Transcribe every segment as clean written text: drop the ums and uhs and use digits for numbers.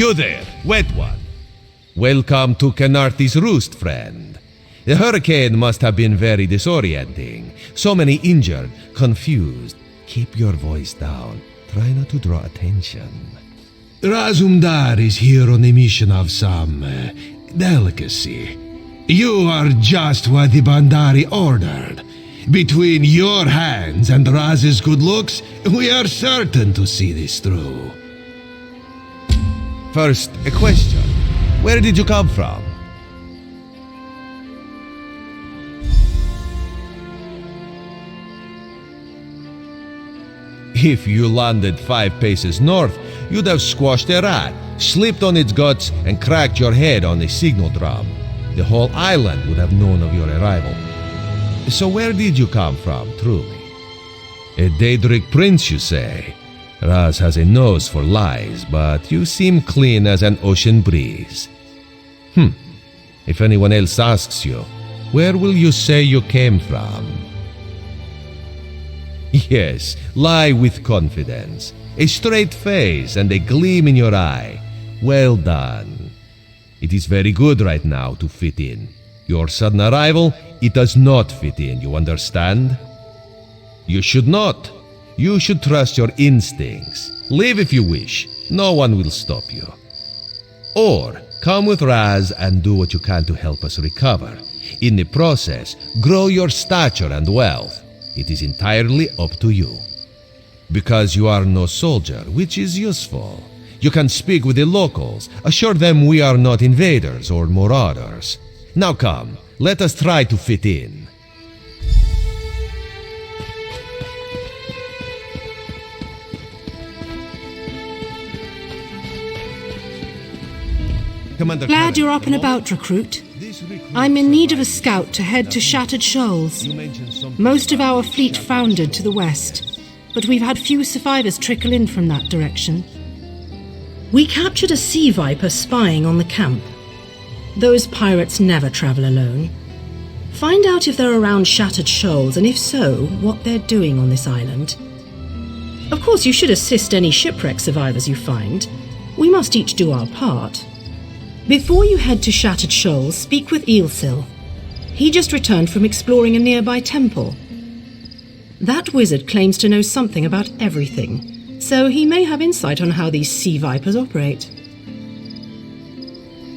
You there, wet one. Welcome to Khenarethi's Roost, friend. The hurricane must have been very disorienting. So many injured, confused. Keep your voice down. Try not to draw attention. Razumdar is here on a mission of some delicacy. You are just what the Bandari ordered. Between your hands and Raz's good looks, we are certain to see this through. First, a question. Where did you come from? If you landed 5 paces north, you'd have squashed a rat, slipped on its guts, and cracked your head on a signal drum. The whole island would have known of your arrival. So where did you come from, truly? A Daedric prince, you say? Raz has a nose for lies, but you seem clean as an ocean breeze. If anyone else asks you, where will you say you came from? Yes, lie with confidence. A straight face and a gleam in your eye. Well done. It is very good right now to fit in. Your sudden arrival, it does not fit in, you understand? You should not. You should trust your instincts. Leave if you wish. No one will stop you. Or come with Raz and do what you can to help us recover. In the process, grow your stature and wealth. It is entirely up to you. Because you are no soldier, which is useful. You can speak with the locals, assure them we are not invaders or marauders. Now come, let us try to fit in. Glad you're up and about, recruit. I'm in need of a scout to head to Shattered Shoals. Most of our fleet foundered to the west, but we've had few survivors trickle in from that direction. We captured a sea viper spying on the camp. Those pirates never travel alone. Find out if they're around Shattered Shoals, and if so, what they're doing on this island. Of course, you should assist any shipwreck survivors you find. We must each do our part. Before you head to Shattered Shoals, speak with Eelsil. He just returned from exploring a nearby temple. That wizard claims to know something about everything, so he may have insight on how these sea vipers operate.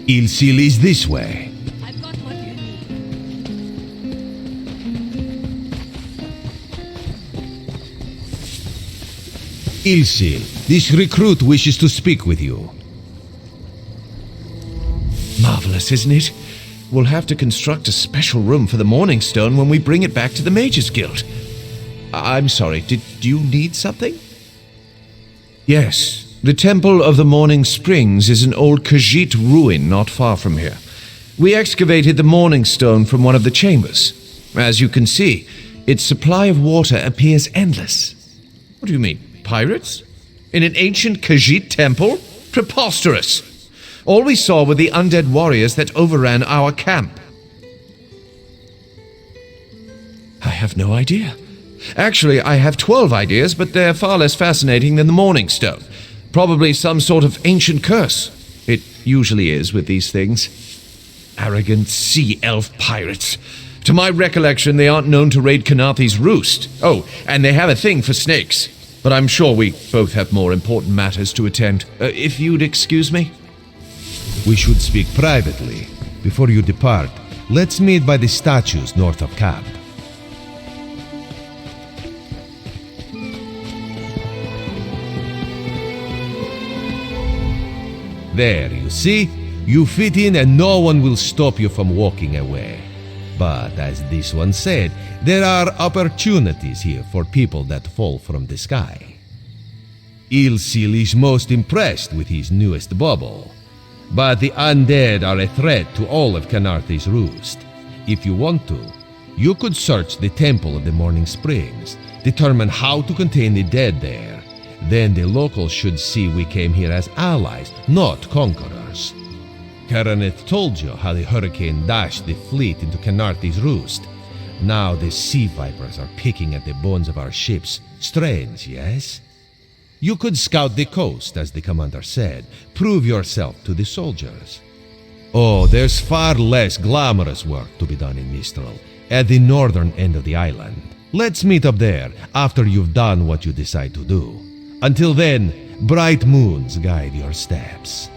Eelsil is this way. I've got what you need. Eelsil, this recruit wishes to speak with you. Marvelous, isn't it? We'll have to construct a special room for the Morning Stone when we bring it back to the Mages Guild. I'm sorry, did you need something? Yes, the Temple of the Morning Springs is an old Khajiit ruin not far from here. We excavated the Morning Stone from one of the chambers. As you can see, its supply of water appears endless. What do you mean, pirates? In an ancient Khajiit temple? Preposterous! All we saw were the undead warriors that overran our camp. I have no idea. Actually, I have 12 ideas, but they're far less fascinating than the Morning Stone. Probably some sort of ancient curse. It usually is with these things. Arrogant sea elf pirates. To my recollection, they aren't known to raid Khenarethi's Roost. Oh, and they have a thing for snakes. But I'm sure we both have more important matters to attend. If you'd excuse me? We should speak privately. Before you depart, let's meet by the statues north of camp. There, you see? You fit in and no one will stop you from walking away. But as this one said, there are opportunities here for people that fall from the sky. Eelsil is most impressed with his newest bubble. But the undead are a threat to all of Khenarethi's Roost. If you want to, you could search the Temple of the Morning Springs, determine how to contain the dead there. Then the locals should see we came here as allies, not conquerors. Khenarethi told you how the hurricane dashed the fleet into Khenarethi's Roost. Now the sea vipers are picking at the bones of our ships. Strange, yes? You could scout the coast, as the commander said. Prove yourself to the soldiers. Oh, there's far less glamorous work to be done in Mistral, at the northern end of the island. Let's meet up there after you've done what you decide to do. Until then, bright moons guide your steps.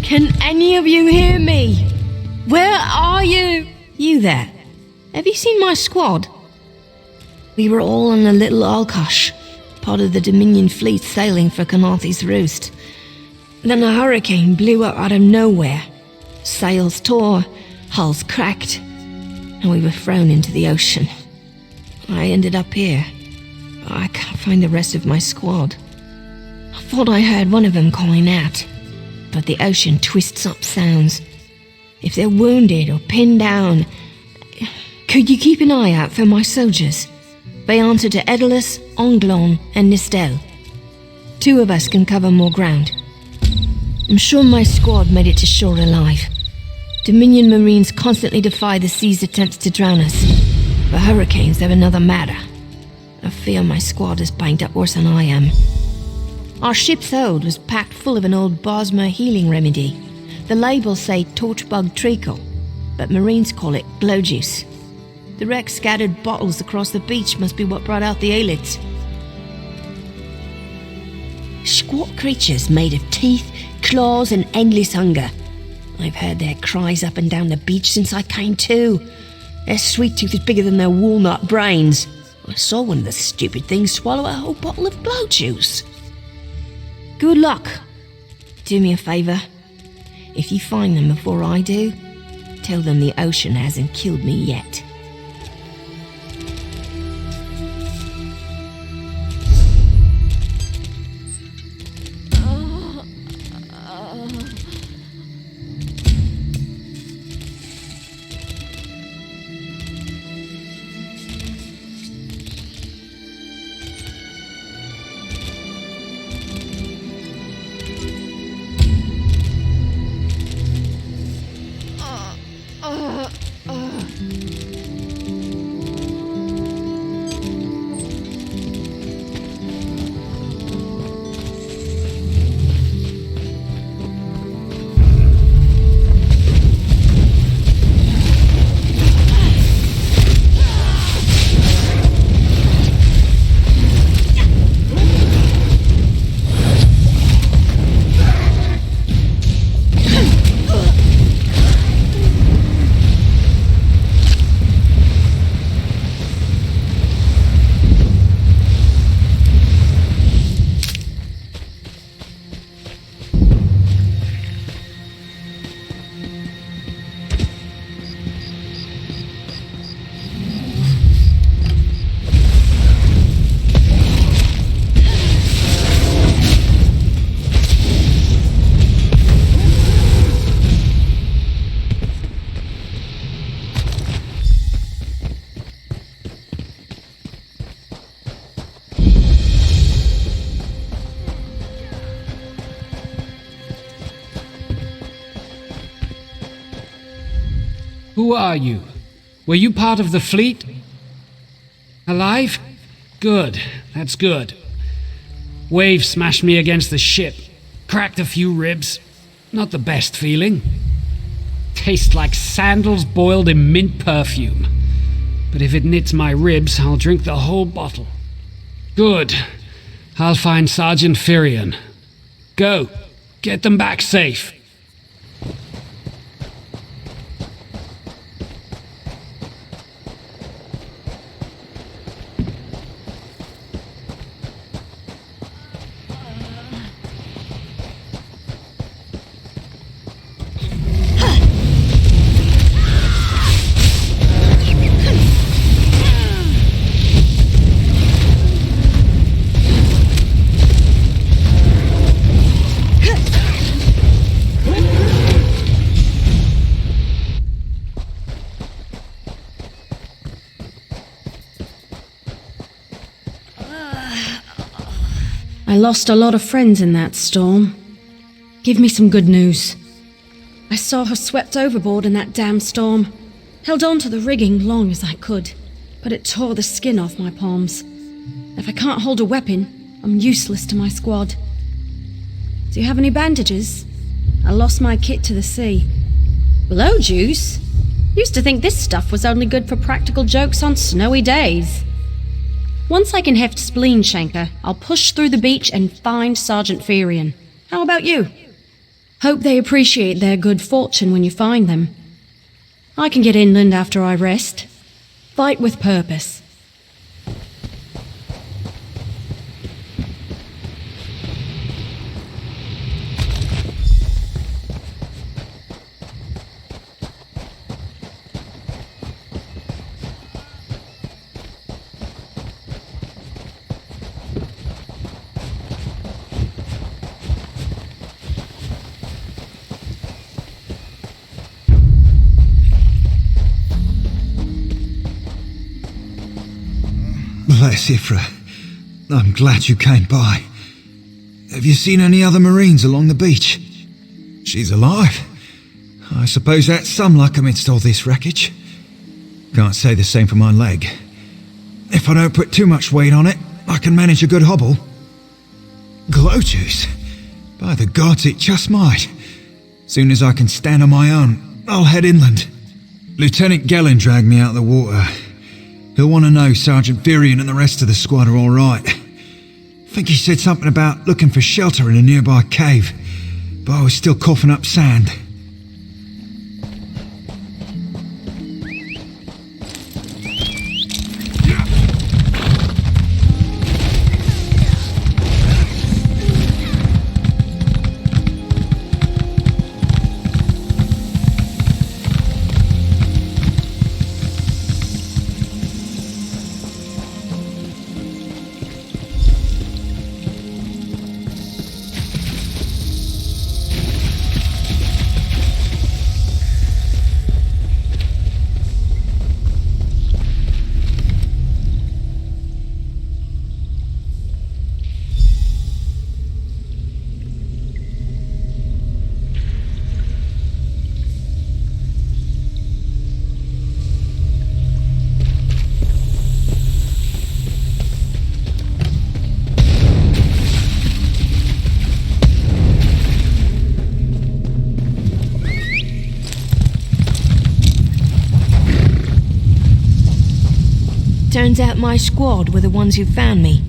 Can any of you hear me? Where are you? You there. Have you seen my squad? We were all on a little Alkosh, part of the Dominion fleet sailing for Khenarethi's Roost. Then a hurricane blew up out of nowhere. Sails tore, hulls cracked, and we were thrown into the ocean. I ended up here. I can't find the rest of my squad. I thought I heard one of them calling out, but the ocean twists up sounds. If they're wounded or pinned down, could you keep an eye out for my soldiers? They answer to Acrillix, Onglon, and Nistel. 2 of us can cover more ground. I'm sure my squad made it to shore alive. Dominion Marines constantly defy the sea's attempts to drown us, but hurricanes are another matter. I fear my squad is banged up worse than I am. Our ship's hold was packed full of an old Bosmer healing remedy. The labels say torchbug treacle, but Marines call it glow juice. The wreck scattered bottles across the beach must be what brought out the Acrillix. Squat creatures made of teeth, claws, and endless hunger. I've heard their cries up and down the beach since I came to. Their sweet tooth is bigger than their walnut brains. I saw one of the stupid things swallow a whole bottle of glow juice. Good luck. Do me a favour. If you find them before I do, tell them the ocean hasn't killed me yet. Who are you? Were you part of the fleet? Alive? Good, that's good. Wave smashed me against the ship. Cracked a few ribs. Not the best feeling. Tastes like sandals boiled in mint perfume. But if it knits my ribs, I'll drink the whole bottle. Good. I'll find Sergeant Firion. Go. Get them back safe. I lost a lot of friends in that storm. Give me some good news. I saw her swept overboard in that damn storm. Held on to the rigging long as I could, but it tore the skin off my palms. If I can't hold a weapon, I'm useless to my squad. Do you have any bandages? I lost my kit to the sea. Blow juice? Used to think this stuff was only good for practical jokes on snowy days. Once I can heft Spleen Shanker, I'll push through the beach and find Sergeant Firion. How about you? Hope they appreciate their good fortune when you find them. I can get inland after I rest. Fight with purpose. Bless Ifra. I'm glad you came by. Have you seen any other Marines along the beach? She's alive. I suppose that's some luck amidst all this wreckage. Can't say the same for my leg. If I don't put too much weight on it, I can manage a good hobble. Glow juice? By the gods, it just might. Soon as I can stand on my own, I'll head inland. Lieutenant Gellin dragged me out of the water. He'll want to know Sergeant Firion and the rest of the squad are all right. I think he said something about looking for shelter in a nearby cave, but I was still coughing up sand. Turns out my squad were the ones who found me.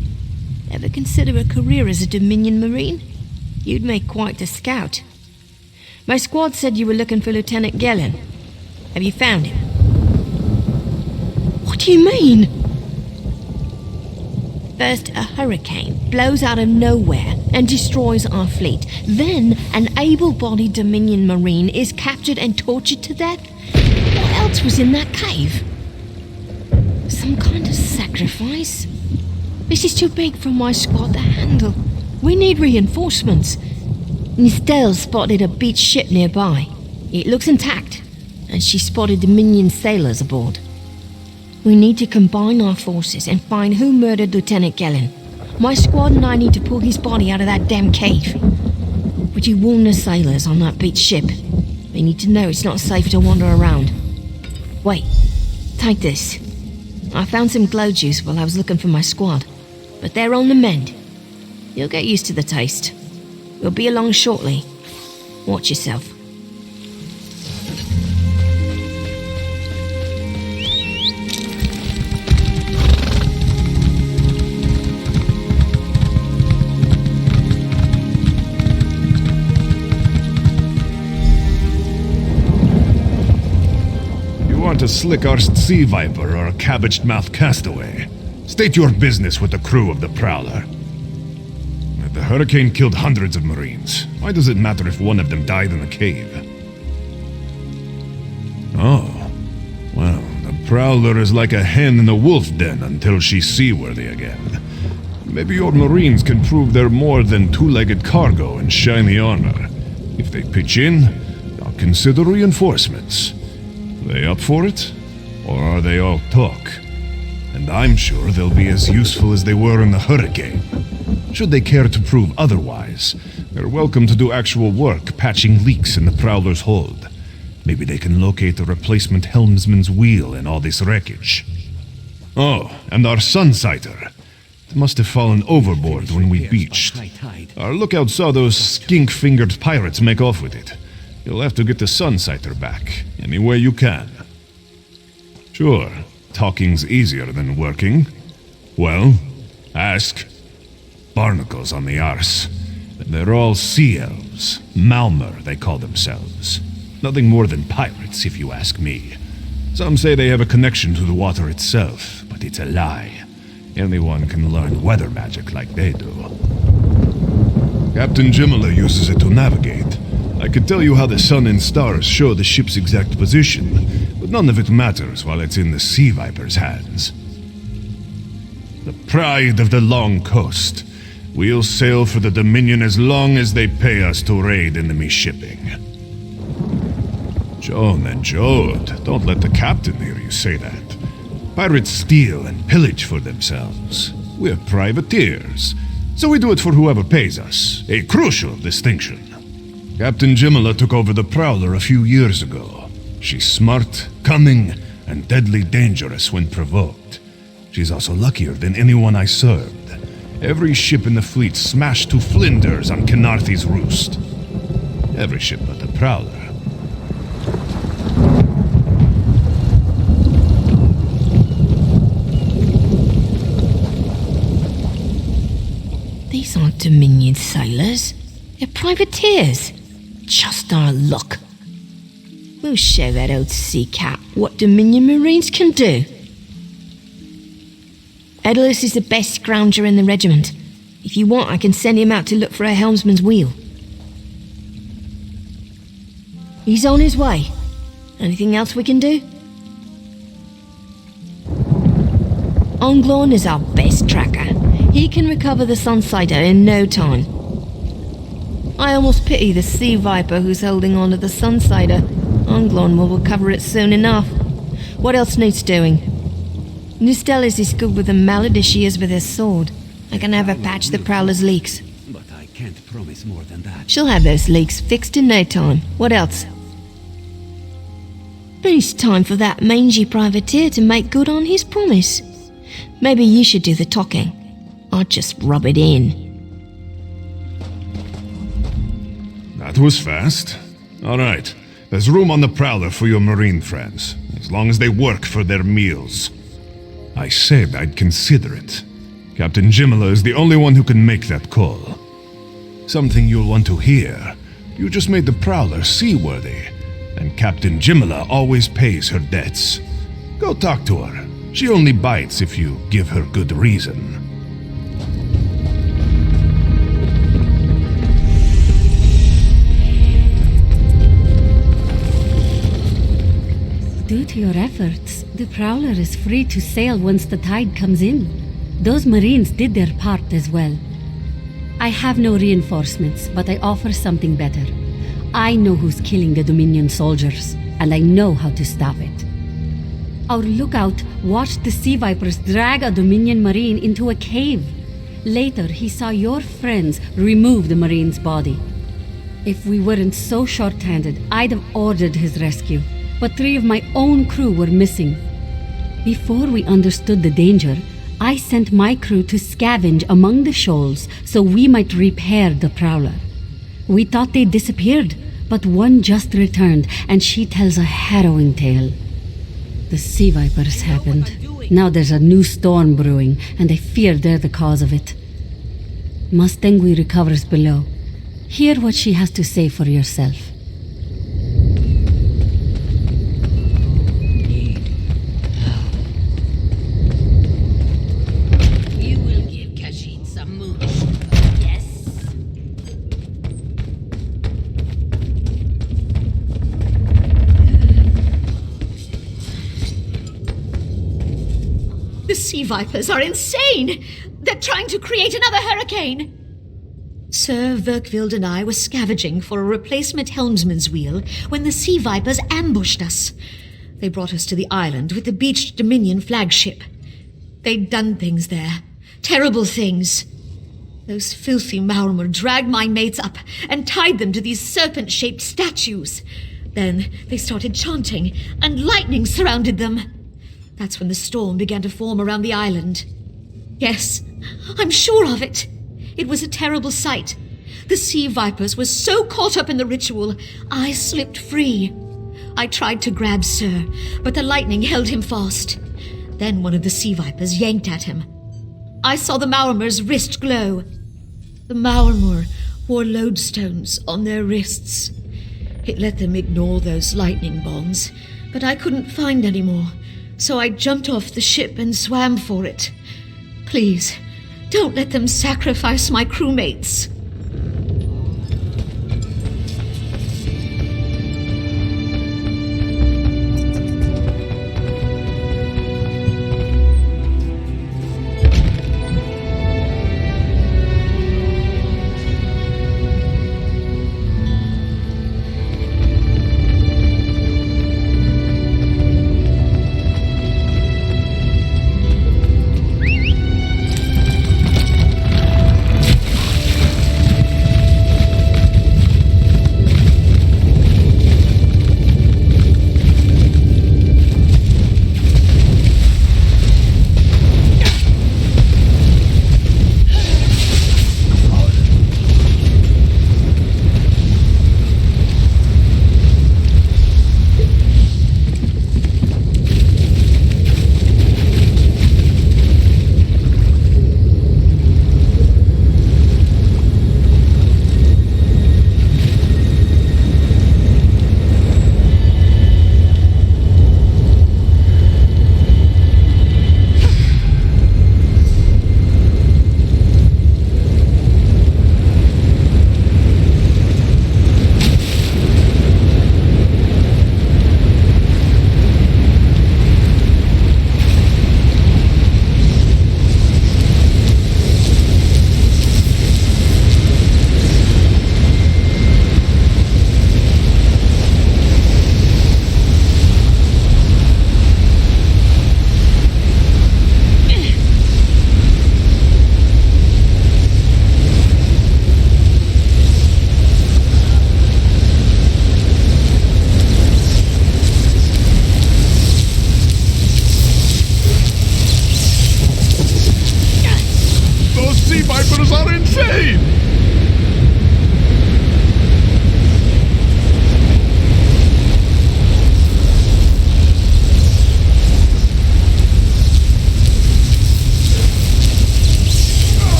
Ever consider a career as a Dominion Marine? You'd make quite a scout. My squad said you were looking for Lieutenant Gellin. Have you found him? What do you mean? First, a hurricane blows out of nowhere and destroys our fleet. Then, an able-bodied Dominion Marine is captured and tortured to death? What else was in that cave? Some kind of sacrifice? This is too big for my squad to handle. We need reinforcements. Nistel spotted a beached ship nearby. It looks intact, and she spotted Dominion sailors aboard. We need to combine our forces and find who murdered Lieutenant Gellin. My squad and I need to pull his body out of that damn cave. Would you warn the sailors on that beached ship? They need to know it's not safe to wander around. Wait, take this. I found some glow juice while I was looking for my squad, but they're on the mend. You'll get used to the taste. We'll be along shortly. Watch yourself. A slick-arsed sea viper or a cabbage-mouthed castaway. State your business with the crew of the Prowler. The hurricane killed hundreds of Marines. Why does it matter if one of them died in a cave? Oh. Well, the Prowler is like a hen in a wolf den until she's seaworthy again. Maybe your Marines can prove they're more than two-legged cargo in shiny armor. If they pitch in, I'll consider reinforcements. They up for it? Or are they all talk? And I'm sure they'll be as useful as they were in the hurricane. Should they care to prove otherwise, they're welcome to do actual work patching leaks in the Prowler's hold. Maybe they can locate a replacement helmsman's wheel in all this wreckage. Oh, and our sunsighter. It must have fallen overboard when we beached. Our lookout saw those skink-fingered pirates make off with it. You'll have to get the sunsighter back, any way you can. Sure, talking's easier than working. Well, ask. Barnacles on the arse. They're all sea elves. Malmer, they call themselves. Nothing more than pirates, if you ask me. Some say they have a connection to the water itself, but it's a lie. Anyone can learn weather magic like they do. Captain Jimala uses it to navigate. I could tell you how the sun and stars show the ship's exact position, but none of it matters while it's in the Sea Viper's hands. The pride of the long coast. We'll sail for the Dominion as long as they pay us to raid enemy shipping. Joan and Jode, don't let the captain hear you say that. Pirates steal and pillage for themselves. We're privateers, so we do it for whoever pays us. A crucial distinction. Captain Jimala took over the Prowler a few years ago. She's smart, cunning, and deadly dangerous when provoked. She's also luckier than anyone I served. Every ship in the fleet smashed to flinders on Khenarethi's Roost. Every ship but the Prowler. These aren't Dominion sailors. They're privateers. Just our luck. We'll show that old sea cat what Dominion Marines can do. Acrillix is the best scrounger in the regiment. If you want, I can send him out to look for a helmsman's wheel. He's on his way. Anything else we can do? Onglorn is our best tracker. He can recover the Sunsighter in no time. I almost pity the Sea Viper who's holding on to the Sunsighter. Onglorn will recover it soon enough. What else needs doing? Nustellis is good with a mallet as she is with her sword. I can have her patch the Prowler's leaks. But I can't promise more than that. She'll have those leaks fixed in no time. What else? It's time for that mangy privateer to make good on his promise. Maybe you should do the talking. I'll just rub it in. That was fast. All right. There's room on the Prowler for your Marine friends, as long as they work for their meals. I said I'd consider it. Captain Jimala is the only one who can make that call. Something you'll want to hear. You just made the Prowler seaworthy, and Captain Jimala always pays her debts. Go talk to her. She only bites if you give her good reason. Due to your efforts, the Prowler is free to sail once the tide comes in. Those Marines did their part as well. I have no reinforcements, but I offer something better. I know who's killing the Dominion soldiers, and I know how to stop it. Our lookout watched the Sea Vipers drag a Dominion Marine into a cave. Later, he saw your friends remove the Marine's body. If we weren't so short-handed, I'd have ordered his rescue. but 3 of my own crew were missing. Before we understood the danger, I sent my crew to scavenge among the shoals so we might repair the Prowler. We thought they disappeared, but one just returned, and she tells a harrowing tale. The sea vipers happened. Now there's a new storm brewing, and I fear they're the cause of it. Mustangui recovers below. Hear what she has to say for yourself. You will give Kashin some moon. Yes. The sea vipers are insane! They're trying to create another hurricane! Sir Verkvild and I were scavenging for a replacement helmsman's wheel when the sea vipers ambushed us. They brought us to the island with the beached Dominion flagship. They'd done things there. Terrible things. Those filthy Maormer dragged my mates up and tied them to these serpent-shaped statues. Then they started chanting, and lightning surrounded them. That's when the storm began to form around the island. Yes, I'm sure of it. It was a terrible sight. The sea vipers were so caught up in the ritual, I slipped free. I tried to grab Sir, but the lightning held him fast. Then one of the sea vipers yanked at him. I saw the Maormer's wrist glow. The Maormer wore lodestones on their wrists. It let them ignore those lightning bombs, but I couldn't find any more, so I jumped off the ship and swam for it. Please, don't let them sacrifice my crewmates.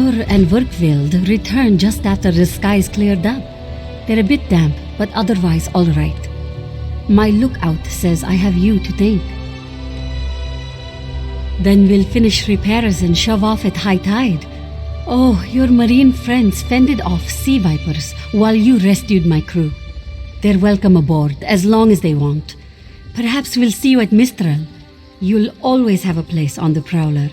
Scissor and Verkvild returned just after the skies cleared up. They're a bit damp, but otherwise all right. My lookout says I have you to thank. Then we'll finish repairs and shove off at high tide. Oh, your marine friends fended off sea vipers while you rescued my crew. They're welcome aboard, as long as they want. Perhaps we'll see you at Mistral. You'll always have a place on the Prowler.